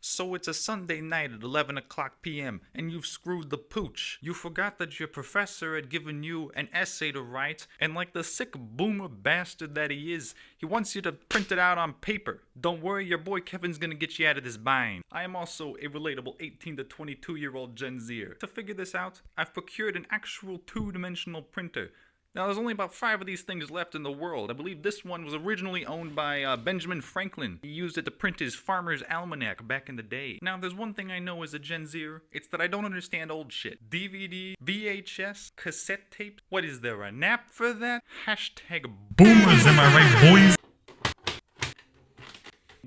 So it's a Sunday night at 11 o'clock p.m. and you've screwed the pooch. You forgot that your professor had given you an essay to write, and like the sick boomer bastard that he is, he wants you to print it out on paper. Don't worry, your boy Kevin's gonna get you out of this bind. I am also a relatable 18 to 22-year-old Gen Zer. To figure this out, I've procured an actual two-dimensional printer. Now, there's only about 5 of these things left in the world. I believe this one was originally owned by Benjamin Franklin. He used it to print his Farmer's Almanac back in the day. Now, there's one thing I know as a Gen Zer. It's that I don't understand old shit. DVD, VHS, cassette tape. What is there, a nap for that? Hashtag boomers, am I right, boys?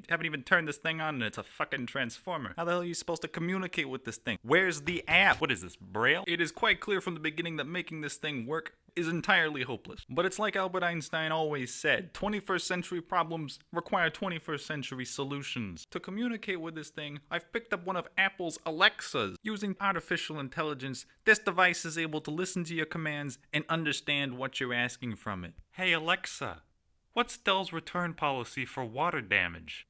Haven't even turned this thing on and it's a fucking transformer. How the hell are you supposed to communicate with this thing? Where's the app? What is this, Braille? It is quite clear from the beginning that making this thing work is entirely hopeless. But it's like Albert Einstein always said, 21st century problems require 21st century solutions. To communicate with this thing, I've picked up one of Apple's Alexas. Using artificial intelligence, this device is able to listen to your commands and understand what you're asking from it. Hey Alexa, what's Dell's return policy for water damage?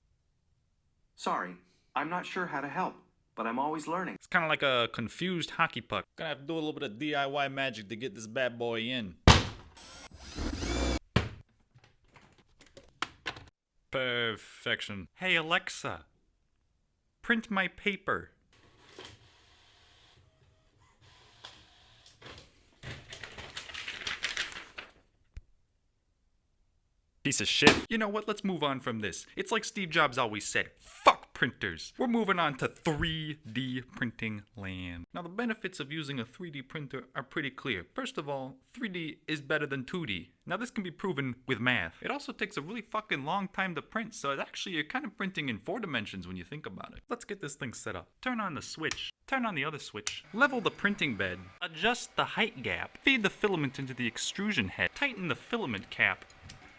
Sorry, I'm not sure how to help, but I'm always learning. It's kind of like a confused hockey puck. Gonna have to do a little bit of DIY magic to get this bad boy in. Perfection. Hey Alexa, print my paper. Piece of shit. You know what? Let's move on from this. It's like Steve Jobs always said, fuck printers. We're moving on to 3D printing land. Now, the benefits of using a 3D printer are pretty clear. First of all, 3D is better than 2D. Now, this can be proven with math. It also takes a really fucking long time to print, so actually you're kind of printing in 4 dimensions when you think about it. Let's get this thing set up. Turn on the switch. Turn on the other switch. Level the printing bed. Adjust the height gap. Feed the filament into the extrusion head. Tighten the filament cap.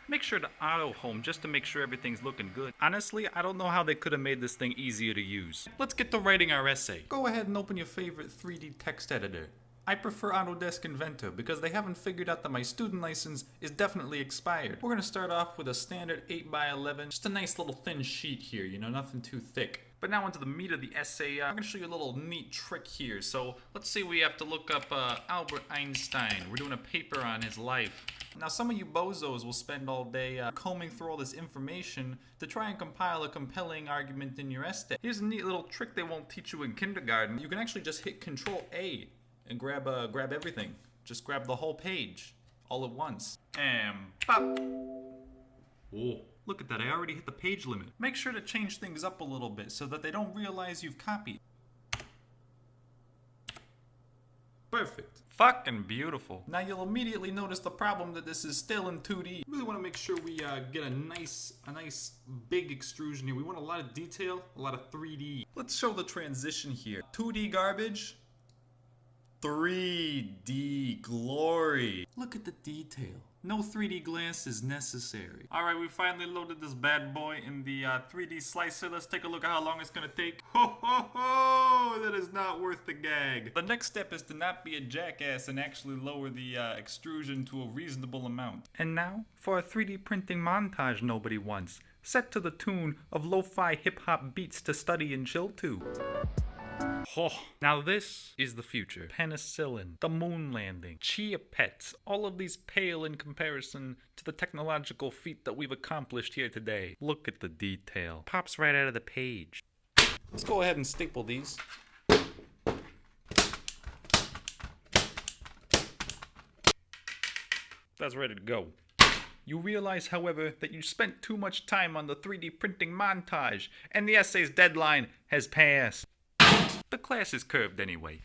Make sure to auto home just to make sure everything's looking good. Honestly, I don't know how they could have made this thing easier to use. Let's get to writing our essay. Go ahead and open your favorite 3D text editor. I prefer Autodesk Inventor because they haven't figured out that my student license is definitely expired. We're gonna start off with a standard 8x11, just a nice little thin sheet here, you know, nothing too thick. But now onto the meat of the essay, I'm gonna show you a little neat trick here. So let's say we have to look up Albert Einstein. We're doing a paper on his life. Now some of you bozos will spend all day combing through all this information to try and compile a compelling argument in your essay. Here's a neat little trick they won't teach you in kindergarten. You can actually just hit Control A and grab everything. Just grab the whole page all at once. And pop! Oh, look at that, I already hit the page limit. Make sure to change things up a little bit so that they don't realize you've copied. Perfect. Fucking beautiful. Now you'll immediately notice the problem that this is still in 2D. Really want to make sure we get a nice big extrusion here. We want a lot of detail, a lot of 3D. Let's show the transition here. 2D garbage, 3D glory. Look at the detail. No 3D glass is necessary. Alright, we finally loaded this bad boy in the 3D slicer. Let's take a look at how long it's gonna take. Ho ho ho! That is not worth the gag. The next step is to not be a jackass and actually lower the extrusion to a reasonable amount. And now, for a 3D printing montage nobody wants, set to the tune of lo-fi hip-hop beats to study and chill to. Oh, now this is the future. Penicillin, the moon landing, chia pets, all of these pale in comparison to the technological feat that we've accomplished here today. Look at the detail. Pops right out of the page. Let's go ahead and staple these. That's ready to go. You realize, however, that you spent too much time on the 3D printing montage, and the essay's deadline has passed. The class is curved anyway.